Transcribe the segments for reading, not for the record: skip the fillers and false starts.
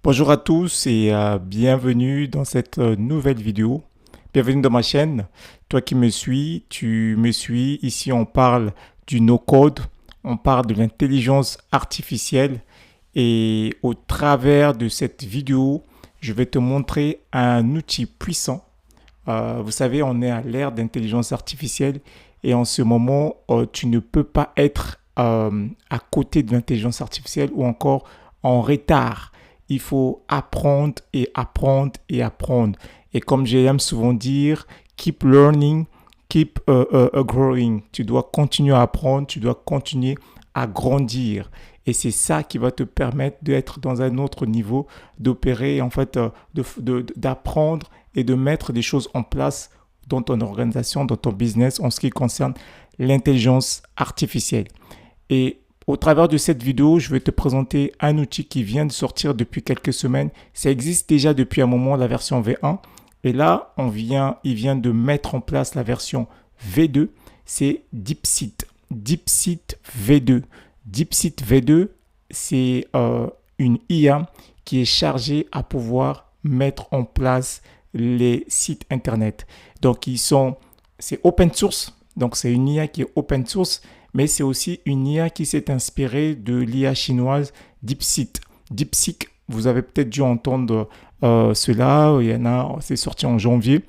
Bonjour à tous et bienvenue dans cette nouvelle vidéo. Bienvenue dans ma chaîne. Toi qui me suis, tu me suis. Ici, on parle du no-code, on parle de l'intelligence artificielle et au travers de cette vidéo, je vais te montrer un outil puissant. Vous savez, on est à l'ère d'intelligence artificielle et en ce moment, tu ne peux pas être à côté de l'intelligence artificielle ou encore en retard. Il faut apprendre et apprendre et apprendre. Et comme j'aime souvent dire, keep learning, keep growing. Tu dois continuer à apprendre, tu dois continuer à grandir. Et c'est ça qui va te permettre d'être dans un autre niveau, d'opérer, en fait, d'apprendre et de mettre des choses en place dans ton organisation, dans ton business en ce qui concerne l'intelligence artificielle. Et au travers de cette vidéo, je vais te présenter un outil qui vient de sortir depuis quelques semaines. Ça existe déjà depuis un moment, la version V1. Et là, il vient de mettre en place la version V2. C'est DeepSeek. DeepSeek V2. DeepSeek V2, c'est une IA qui est chargée à pouvoir mettre en place les sites Internet. Donc, c'est open source. Donc, c'est une IA qui est open source. Mais c'est aussi une IA qui s'est inspirée de l'IA chinoise DeepSeek. DeepSeek, vous avez peut-être dû entendre cela. C'est sorti en janvier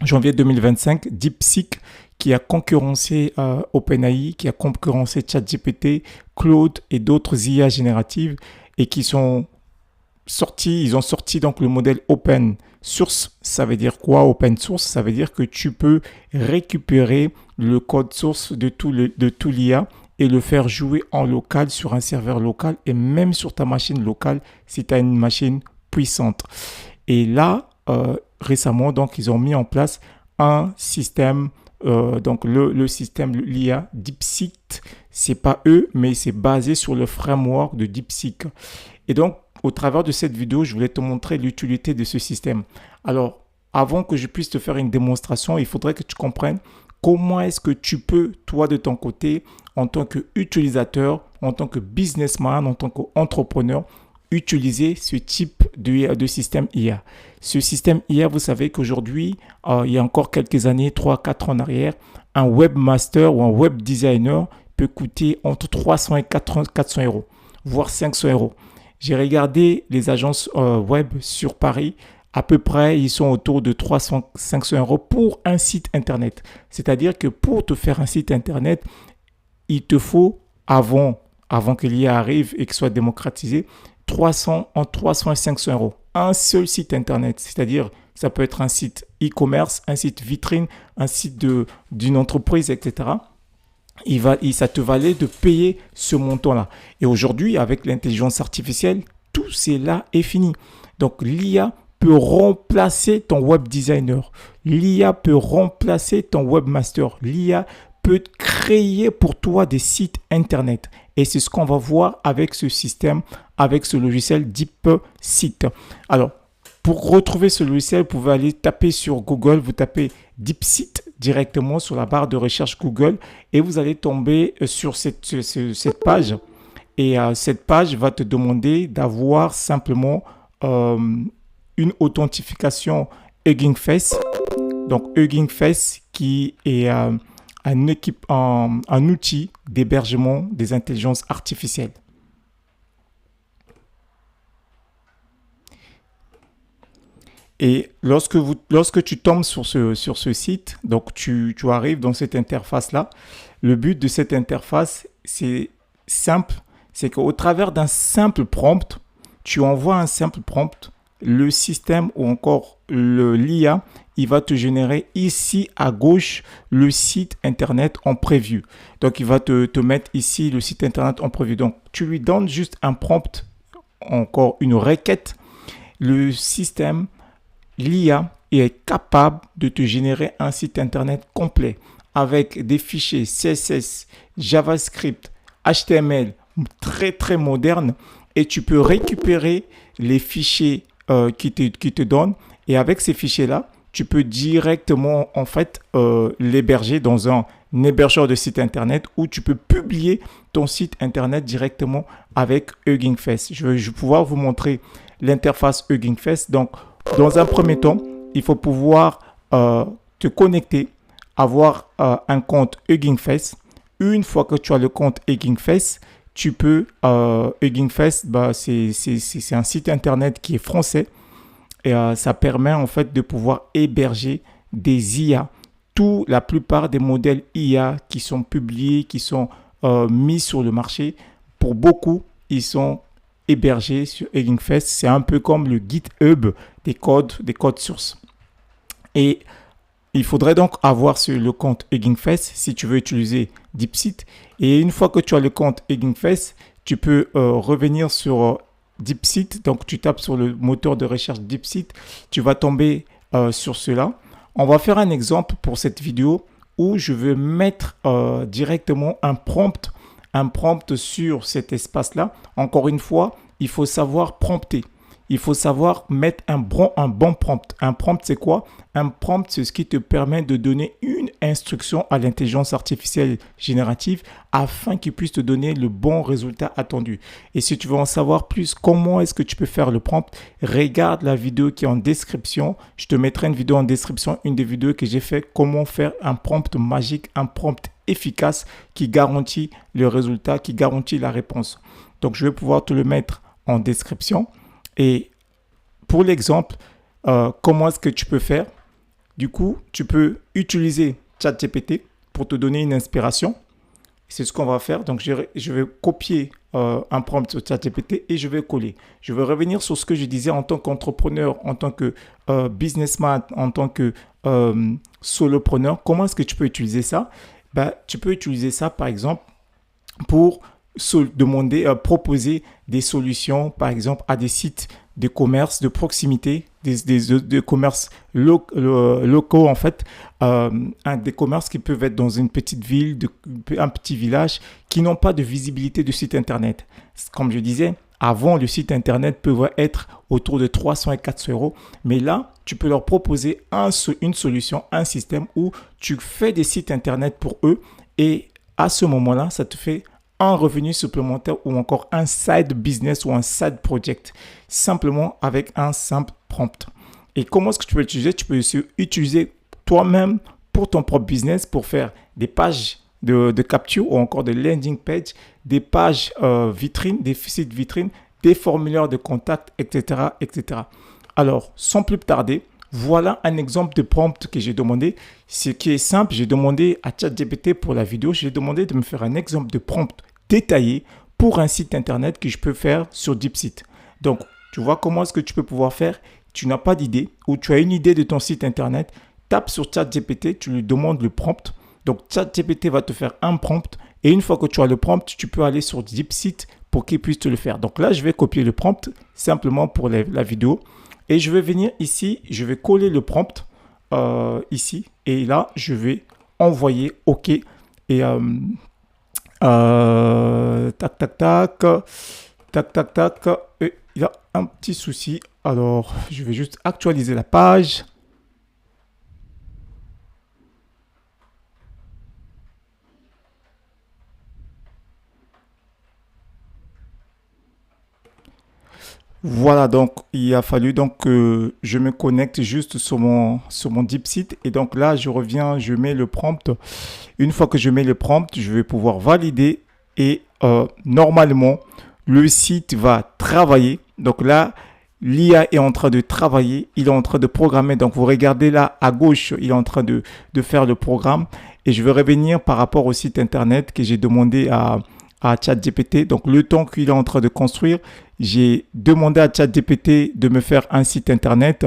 2025. DeepSeek qui a concurrencé OpenAI, qui a concurrencé ChatGPT, Claude et d'autres IA génératives et ils ont sorti donc le modèle open source. Ça veut dire quoi open source? Ça veut dire que tu peux récupérer le code source de tout l'IA et le faire jouer en local sur un serveur local et même sur ta machine locale si tu as une machine puissante. Et là, récemment, donc, ils ont mis en place un système, donc le système, l'IA DeepSeek, c'est pas eux, mais c'est basé sur le framework de DeepSeek. Et donc, au travers de cette vidéo, je voulais te montrer l'utilité de ce système. Alors, avant que je puisse te faire une démonstration, il faudrait que tu comprennes comment est-ce que tu peux, toi de ton côté, en tant qu'utilisateur, en tant que businessman, en tant qu'entrepreneur, utiliser ce type de système IA. Ce système IA, vous savez qu'aujourd'hui, il y a encore quelques années, 3-4 ans en arrière, un webmaster ou un web designer peut coûter entre 300 et 400 euros, voire 500 euros. J'ai regardé les agences web sur Paris. À peu près, ils sont autour de 300-500 euros pour un site Internet. C'est-à-dire que pour te faire un site Internet, il te faut, avant que l'IA arrive et qu'il soit démocratisé, entre 300 et 500 euros. Un seul site Internet. C'est-à-dire, ça peut être un site e-commerce, un site vitrine, un site d'une entreprise, etc. Ça te valait de payer ce montant-là. Et aujourd'hui, avec l'intelligence artificielle, tout cela est fini. Donc, l'IA peut remplacer ton web designer. L'IA peut remplacer ton webmaster. L'IA peut créer pour toi des sites Internet. Et c'est ce qu'on va voir avec ce système, avec ce logiciel DeepSeek. Alors, pour retrouver ce logiciel, vous pouvez aller taper sur Google, vous tapez DeepSeek directement sur la barre de recherche Google et vous allez tomber sur cette page. Et cette page va te demander d'avoir simplement une authentification Hugging Face. Donc Hugging Face qui est un outil d'hébergement des intelligences artificielles. Et lorsque tu tombes sur ce site, donc tu arrives dans cette interface-là. Le but de cette interface, c'est simple. C'est qu'au travers d'un simple prompt, tu envoies un simple prompt, le système ou encore l'IA, il va te générer ici à gauche le site Internet en preview. Donc, il va te mettre ici le site Internet en preview. Donc, tu lui donnes juste un prompt, encore une requête. Le système, l'IA est capable de te générer un site Internet complet avec des fichiers CSS, JavaScript, HTML très très modernes et tu peux récupérer les fichiers qui te donnent et avec ces fichiers-là, tu peux directement en fait l'héberger dans un hébergeur de site Internet où tu peux publier ton site Internet directement avec Hugging Face. Je vais pouvoir vous montrer l'interface Hugging Face. Donc, dans un premier temps, il faut pouvoir te connecter, avoir un compte Hugging Face. Une fois que tu as le compte Hugging Face, tu peux, Hugging Face, c'est un site internet qui est français et ça permet en fait de pouvoir héberger des IA. La plupart des modèles IA qui sont publiés, qui sont mis sur le marché, pour beaucoup, ils sont hébergés sur Hugging Face. C'est un peu comme le GitHub des codes sources. Et il faudrait donc avoir sur le compte Hugging Face si tu veux utiliser DeepSeek. Et une fois que tu as le compte Hugging Face, tu peux revenir sur DeepSeek. Donc, tu tapes sur le moteur de recherche DeepSeek. Tu vas tomber sur cela. On va faire un exemple pour cette vidéo où je veux mettre directement un prompt sur cet espace-là. Encore une fois, il faut savoir prompter. Il faut savoir mettre un bon prompt. Un prompt, c'est quoi? Un prompt, c'est ce qui te permet de donner une instruction à l'intelligence artificielle générative afin qu'il puisse te donner le bon résultat attendu. Et si tu veux en savoir plus, comment est-ce que tu peux faire le prompt, regarde la vidéo qui est en description. Je te mettrai une vidéo en description, une des vidéos que j'ai fait, comment faire un prompt magique, un prompt efficace qui garantit le résultat, qui garantit la réponse. Donc, je vais pouvoir te le mettre en description. Et pour l'exemple, comment est-ce que tu peux faire? Du coup, tu peux utiliser ChatGPT pour te donner une inspiration. C'est ce qu'on va faire. Donc, je vais copier un prompt sur ChatGPT et je vais coller. Je vais revenir sur ce que je disais en tant qu'entrepreneur, en tant que businessman, en tant que solopreneur. Comment est-ce que tu peux utiliser ça? Tu peux utiliser ça, par exemple, pour proposer des solutions, par exemple, à des sites de commerce de proximité, des commerces locaux, en fait, des commerces qui peuvent être dans une petite ville, un petit village, qui n'ont pas de visibilité de site Internet. Comme je disais, avant, le site Internet pouvait être autour de 300 et 400 euros. Mais là, tu peux leur proposer une solution, un système où tu fais des sites Internet pour eux et à ce moment-là, ça te fait un revenu supplémentaire ou encore un side business ou un side project, simplement avec un simple prompt. Et comment est-ce que tu peux l'utiliser? Tu peux aussi utiliser toi-même pour ton propre business pour faire des pages de capture ou encore des landing pages, des pages vitrines, des sites vitrines, des formulaires de contact, etc., etc. Alors, sans plus tarder, voilà un exemple de prompt que j'ai demandé. Ce qui est simple, j'ai demandé à ChatGPT pour la vidéo, j'ai demandé de me faire un exemple de prompt détaillé pour un site internet que je peux faire sur DeepSeek. Donc, tu vois comment est-ce que tu peux pouvoir faire? Tu n'as pas d'idée ou tu as une idée de ton site internet, tape sur ChatGPT, tu lui demandes le prompt. Donc, ChatGPT va te faire un prompt et une fois que tu as le prompt, tu peux aller sur DeepSeek pour qu'il puisse te le faire. Donc là, je vais copier le prompt simplement pour la vidéo. Et je vais venir ici, je vais coller le prompt ici. Et là, je vais envoyer OK. Et tac, tac, tac. Tac, tac, tac. Et il y a un petit souci. Alors, je vais juste actualiser la page. Voilà, donc il a fallu donc que je me connecte juste sur mon DeepSeek et donc là je reviens, je mets le prompt. Une fois que je mets le prompt, je vais pouvoir valider et normalement le site va travailler. Donc là, l'IA est en train de travailler, il est en train de programmer. Donc vous regardez là à gauche, il est en train de faire le programme et je vais revenir par rapport au site internet que j'ai demandé à ChatGPT. Donc, le temps qu'il est en train de construire, j'ai demandé à ChatGPT de me faire un site internet.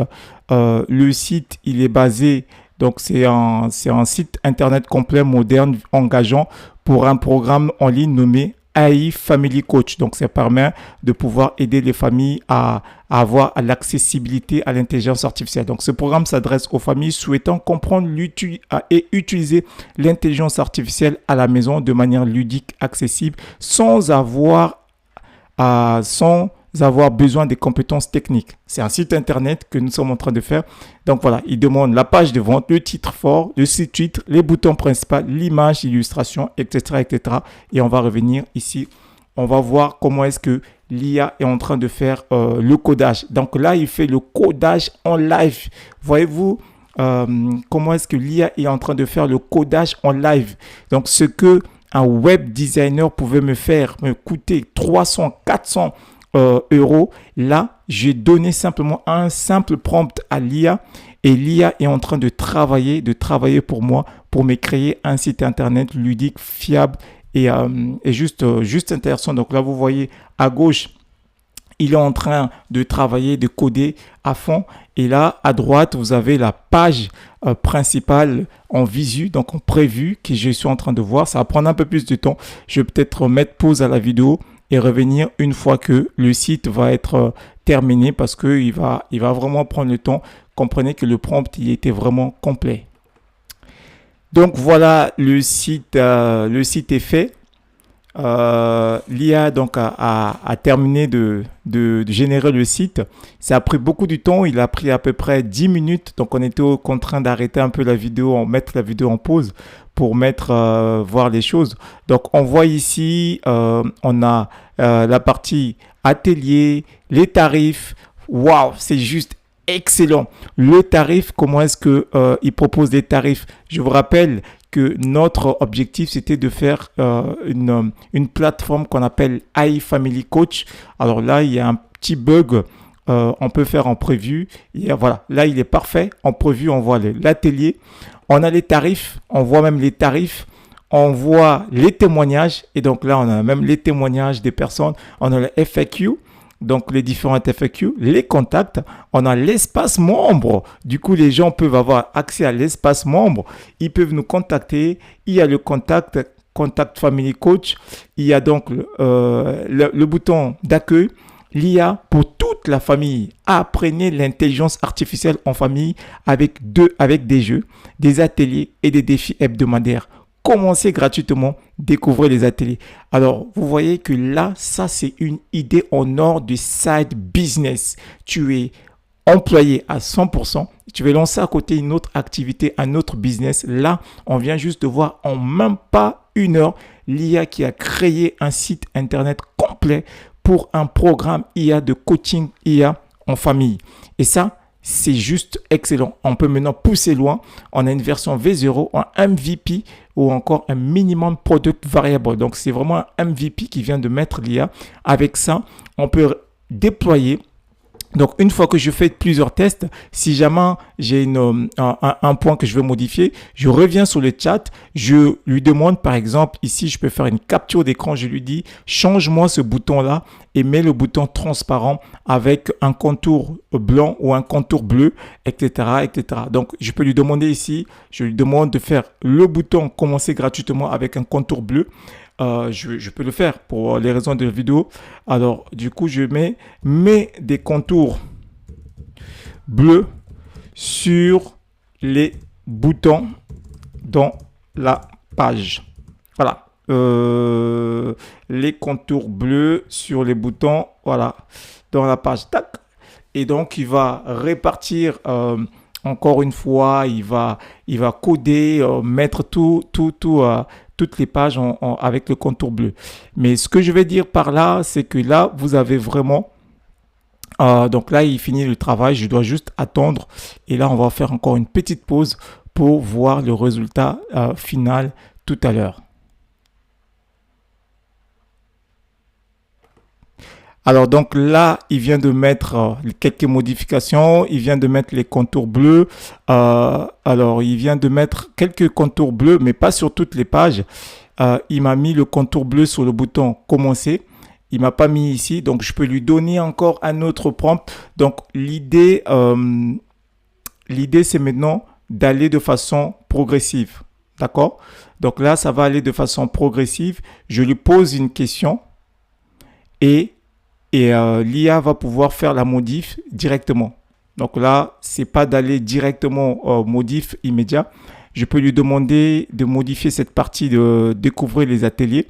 Le site, il est basé, donc c'est un site internet complet, moderne, engageant pour un programme en ligne nommé AI Family Coach. Donc, ça permet de pouvoir aider les familles à avoir l'accessibilité à l'intelligence artificielle. Donc, ce programme s'adresse aux familles souhaitant comprendre et utiliser l'intelligence artificielle à la maison de manière ludique, accessible, sans avoir besoin des compétences techniques. C'est un site internet que nous sommes en train de faire. Donc voilà, il demande la page de vente, le titre fort, le sous-titre, les boutons principaux, l'image, l'illustration, etc., etc. Et on va revenir ici on va voir comment est-ce que l'IA est en train de faire le codage. Donc là, il fait le codage en live. Voyez-vous comment est-ce que l'IA est en train de faire le codage en live. Donc ce que un web designer pouvait me coûter 300, 400 euros. Là, j'ai donné simplement un simple prompt à l'IA et l'IA est en train de travailler pour moi, pour me créer un site internet ludique, fiable et juste intéressant. Donc là, vous voyez à gauche, il est en train de travailler, de coder à fond. Et là, à droite, vous avez la page principale en visu, donc en prévu, que je suis en train de voir. Ça va prendre un peu plus de temps. Je vais peut-être mettre pause à la vidéo et revenir une fois que le site va être terminé parce qu'il va vraiment prendre le temps. Comprenez que le prompt, il était vraiment complet. Donc voilà, le site est fait. L'IA donc a terminé de générer le site. Ça a pris beaucoup de temps. Il a pris à peu près 10 minutes. Donc on était contraint d'arrêter un peu la vidéo, mettre la vidéo en pause pour voir les choses. Donc on voit ici, on a la partie atelier, les tarifs. Waouh, c'est juste excellent. Le tarif, comment est-ce que il propose des tarifs? Je vous rappelle que notre objectif, c'était de faire une plateforme qu'on appelle iFamily Coach. Alors là, il y a un petit bug. On peut faire en prévu. Voilà, là, il est parfait. En prévu, on voit l'atelier. On a les tarifs. On voit même les tarifs. On voit les témoignages. Et donc là, on a même les témoignages des personnes. On a le FAQ. Donc, les différents FAQ, les contacts, on a l'espace membre. Du coup, les gens peuvent avoir accès à l'espace membre. Ils peuvent nous contacter. Il y a le contact Family Coach. Il y a donc le bouton d'accueil. L'IA pour toute la famille. Apprenez l'intelligence artificielle en famille avec des jeux, des ateliers et des défis hebdomadaires. Commencez gratuitement, découvrez les ateliers. Alors, vous voyez que là, ça, c'est une idée en or du side business. Tu es employé à 100%. Tu veux lancer à côté une autre activité, un autre business. Là, on vient juste de voir en même pas une heure l'IA qui a créé un site internet complet pour un programme IA de coaching IA en famille. Et ça, c'est juste excellent. On peut maintenant pousser loin. On a une version V0, un MVP ou encore un minimum product variable. Donc, c'est vraiment un MVP qui vient de mettre l'IA. Avec ça, on peut déployer. Donc, une fois que je fais plusieurs tests, si jamais j'ai un point que je veux modifier, je reviens sur le chat. Je lui demande, par exemple, ici, je peux faire une capture d'écran. Je lui dis, change-moi ce bouton-là et mets le bouton transparent avec un contour blanc ou un contour bleu, etc., etc. Donc, je peux lui demander ici, je lui demande de faire le bouton commencer gratuitement avec un contour bleu. Je peux le faire pour les raisons de la vidéo. Alors, du coup, je mets des contours bleus sur les boutons dans la page. Voilà. Les contours bleus sur les boutons, voilà, dans la page. Tac. Et donc, il va répartir encore une fois, il va coder, mettre toutes les pages avec le contour bleu. Mais ce que je vais dire par là, c'est que là, vous avez vraiment... donc là, il finit le travail. Je dois juste attendre. Et là, on va faire encore une petite pause pour voir le résultat final tout à l'heure. Alors donc là, il vient de mettre quelques modifications, il vient de mettre les contours bleus. Alors il vient de mettre quelques contours bleus, mais pas sur toutes les pages. Il m'a mis le contour bleu sur le bouton commencer. Il m'a pas mis ici, donc je peux lui donner encore un autre prompt. Donc l'idée c'est maintenant d'aller de façon progressive. D'accord? Donc là, ça va aller de façon progressive. Je lui pose une question et l'IA va pouvoir faire la modif directement. Donc là, c'est pas d'aller directement modif immédiat. Je peux lui demander de modifier cette partie de découvrir les ateliers.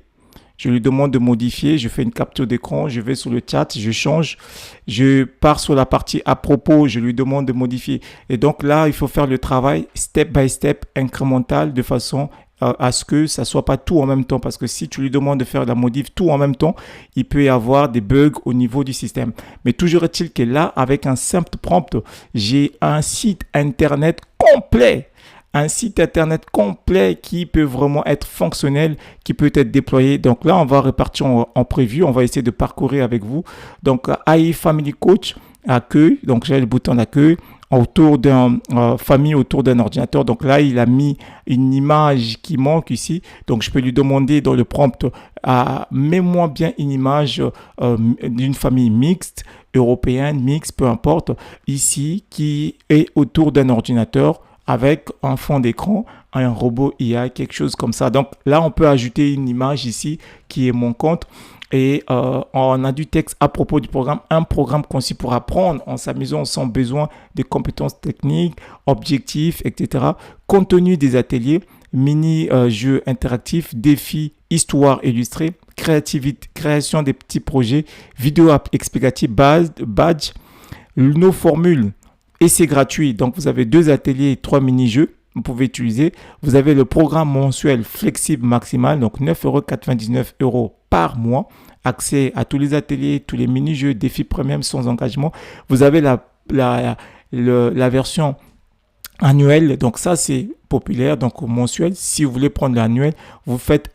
Je lui demande de modifier. Je fais une capture d'écran. Je vais sur le chat. Je change. Je pars sur la partie à propos. Je lui demande de modifier. Et donc là, il faut faire le travail step by step, incrémental, de façon à ce que ça soit pas tout en même temps. Parce que si tu lui demandes de faire la modif tout en même temps, il peut y avoir des bugs au niveau du système. Mais toujours est-il que là, avec un simple prompt, j'ai un site internet complet. Un site internet complet qui peut vraiment être fonctionnel, qui peut être déployé. Donc là, on va repartir en preview. On va essayer de parcourir avec vous. Donc, AI Family Coach, accueil. Donc, j'ai le bouton d'accueil autour d'un famille, autour d'un ordinateur. Donc là, il a mis une image qui manque ici. Donc, je peux lui demander dans le prompt, mets-moi bien une image d'une famille mixte, européenne, mixte, peu importe, ici, qui est autour d'un ordinateur, avec un fond d'écran, un robot IA, quelque chose comme ça. Donc là, on peut ajouter une image ici qui est mon compte. Et on a du texte à propos du programme, un programme conçu pour apprendre en s'amusant sans besoin de compétences techniques, objectifs, etc. Contenu des ateliers, mini-jeux interactifs, défis, histoire illustrée, créativité, création des petits projets, vidéo explicative, badge, nos formules. Et c'est gratuit. Donc, vous avez 2 ateliers et 3 mini-jeux. Vous pouvez utiliser. Vous avez le programme mensuel flexible maximal. Donc, 9,99 € par mois. Accès à tous les ateliers, tous les mini-jeux, défis premium sans engagement. Vous avez la version annuelle. Donc, ça, c'est populaire. Donc, mensuel. Si vous voulez prendre l'annuel, vous faites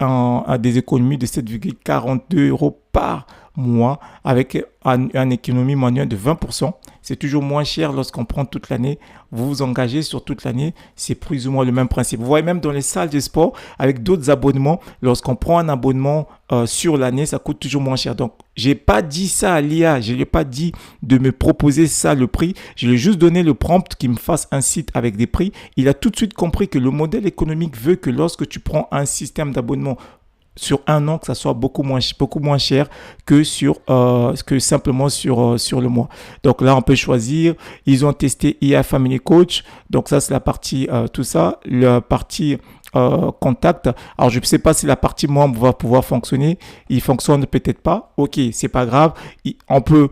des économies de 7,42 € par mois avec une économie manuelle de 20%. C'est toujours moins cher lorsqu'on prend toute l'année. Vous vous engagez sur toute l'année. C'est plus ou moins le même principe. Vous voyez même dans les salles de sport, avec d'autres abonnements, lorsqu'on prend un abonnement sur l'année, ça coûte toujours moins cher. Donc, je n'ai pas dit ça à l'IA. Je ne lui ai pas dit de me proposer ça, le prix. Je lui ai juste donné le prompt qu'il me fasse un site avec des prix. Il a tout de suite compris que le modèle économique veut que lorsque tu prends un système d'abonnement sur un an, que ça soit beaucoup moins cher que simplement sur le mois. Donc là, on peut choisir. Ils ont testé IA Family Coach. Donc ça, c'est la partie tout ça. La partie contact. Alors, je ne sais pas si la partie membre va pouvoir fonctionner. Il fonctionne peut-être pas. Ok, c'est pas grave. On peut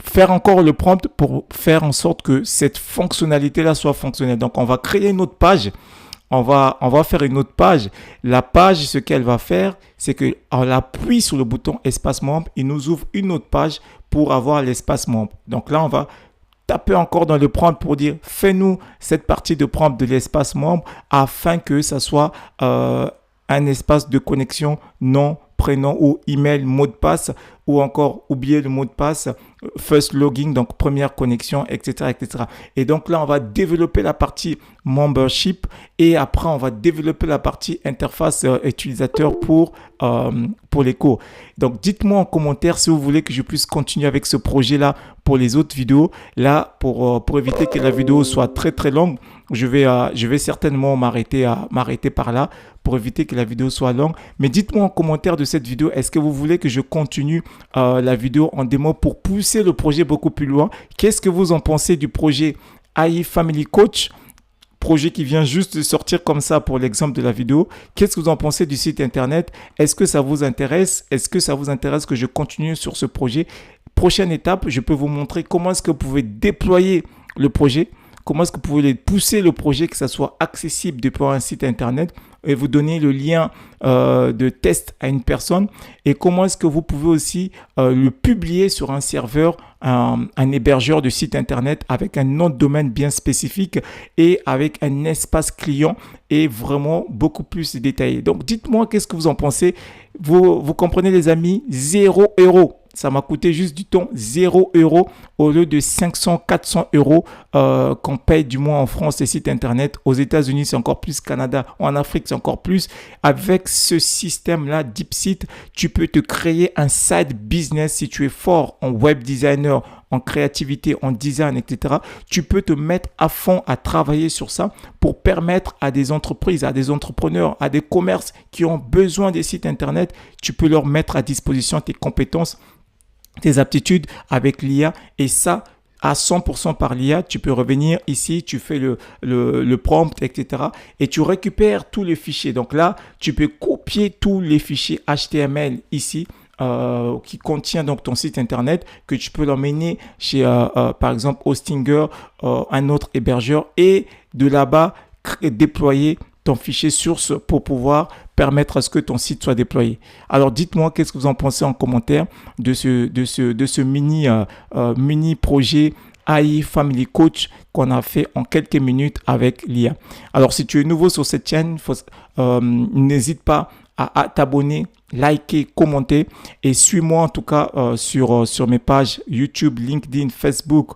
faire encore le prompt pour faire en sorte que cette fonctionnalité-là soit fonctionnelle. Donc, on va créer une autre page. On va faire une autre page. La page, ce qu'elle va faire, c'est qu'on appuie sur le bouton espace membre. Il nous ouvre une autre page pour avoir l'espace membre. Donc là, on va taper encore dans le prompt pour dire fais-nous cette partie de prompt de l'espace membre afin que ça soit un espace de connexion, nom, prénom ou email, mot de passe, ou encore oublier le mot de passe, first login, donc première connexion, etc., etc. Et donc là, on va développer la partie membership et après, on va développer la partie interface utilisateur pour les cours. Donc, dites-moi en commentaire si vous voulez que je puisse continuer avec ce projet-là pour les autres vidéos. Là, pour éviter que la vidéo soit très, très longue, je vais certainement m'arrêter par là pour éviter que la vidéo soit longue. Mais dites-moi en commentaire de cette vidéo, est-ce que vous voulez que je continue la vidéo en démo pour pousser le projet beaucoup plus loin? Qu'est-ce que vous en pensez du projet AI Family Coach? Projet qui vient juste de sortir comme ça pour l'exemple de la vidéo. Qu'est-ce que vous en pensez du site internet? Est-ce que ça vous intéresse? Est-ce que ça vous intéresse que je continue sur ce projet? Prochaine étape, je peux vous montrer comment est-ce que vous pouvez déployer le projet. Comment est-ce que vous pouvez pousser le projet, que ça soit accessible depuis un site internet et vous donner le lien de test à une personne. Et comment est-ce que vous pouvez aussi le publier sur un serveur, un hébergeur de site internet avec un nom de domaine bien spécifique et avec un espace client et vraiment beaucoup plus détaillé. Donc, dites-moi qu'est-ce que vous en pensez. Vous comprenez les amis, 0 €. Ça m'a coûté juste du temps, 0 € au lieu de 500, 400 € qu'on paye du moins en France les sites internet. Aux États-Unis, c'est encore plus, Canada, en Afrique, c'est encore plus. Avec ce système-là, DeepSeek, tu peux te créer un side business si tu es fort en web designer, en créativité, en design, etc. Tu peux te mettre à fond à travailler sur ça pour permettre à des entreprises, à des entrepreneurs, à des commerces qui ont besoin des sites internet, tu peux leur mettre à disposition tes compétences, tes aptitudes avec l'IA et ça, à 100% par l'IA, tu peux revenir ici, tu fais le prompt, etc. Et tu récupères tous les fichiers. Donc là, tu peux copier tous les fichiers HTML ici qui contient donc ton site internet que tu peux l'emmener chez, par exemple, Hostinger, un autre hébergeur et de là-bas, déployer ton fichier source pour pouvoir permettre à ce que ton site soit déployé. Alors dites-moi qu'est-ce que vous en pensez en commentaire de ce mini projet AI Family Coach qu'on a fait en quelques minutes avec l'IA. Alors si tu es nouveau sur cette chaîne, n'hésite pas à t'abonner, liker, commenter et suis-moi en tout cas sur mes pages YouTube, LinkedIn, Facebook,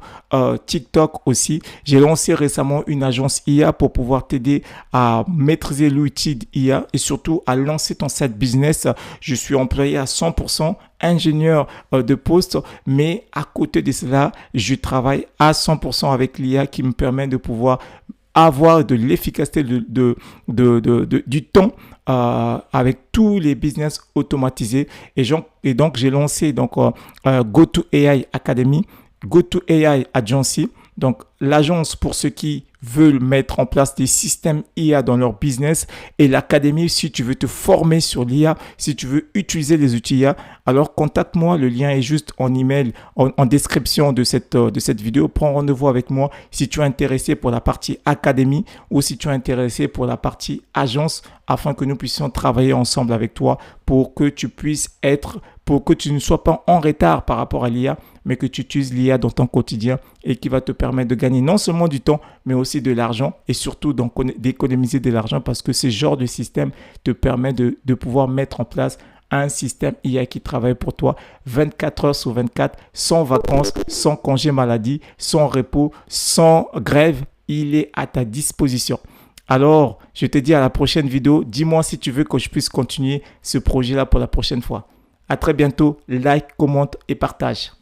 TikTok aussi. J'ai lancé récemment une agence IA pour pouvoir t'aider à maîtriser l'outil d'IA et surtout à lancer ton site business. Je suis employé à 100%, ingénieur de poste, mais à côté de cela, je travaille à 100% avec l'IA qui me permet de pouvoir avoir de l'efficacité du temps avec tous les business automatisés. Et donc, j'ai lancé GoToAI Academy, GoToAI Agency. Donc, l'agence pour ceux qui veulent mettre en place des systèmes IA dans leur business et l'académie si tu veux te former sur l'IA, si tu veux utiliser les outils IA, alors contacte-moi. Le lien est juste en email, en description de cette vidéo. Prends rendez-vous avec moi si tu es intéressé pour la partie académie ou si tu es intéressé pour la partie agence afin que nous puissions travailler ensemble avec toi pour que tu ne sois pas en retard par rapport à l'IA, mais que tu utilises l'IA dans ton quotidien et qui va te permettre de gagner non seulement du temps, mais aussi de l'argent et surtout d'économiser de l'argent parce que ce genre de système te permet de pouvoir mettre en place un système IA qui travaille pour toi 24 heures sur 24, sans vacances, sans congé maladie, sans repos, sans grève. Il est à ta disposition. Alors, je te dis à la prochaine vidéo. Dis-moi si tu veux que je puisse continuer ce projet-là pour la prochaine fois. À très bientôt. Like, commente et partage.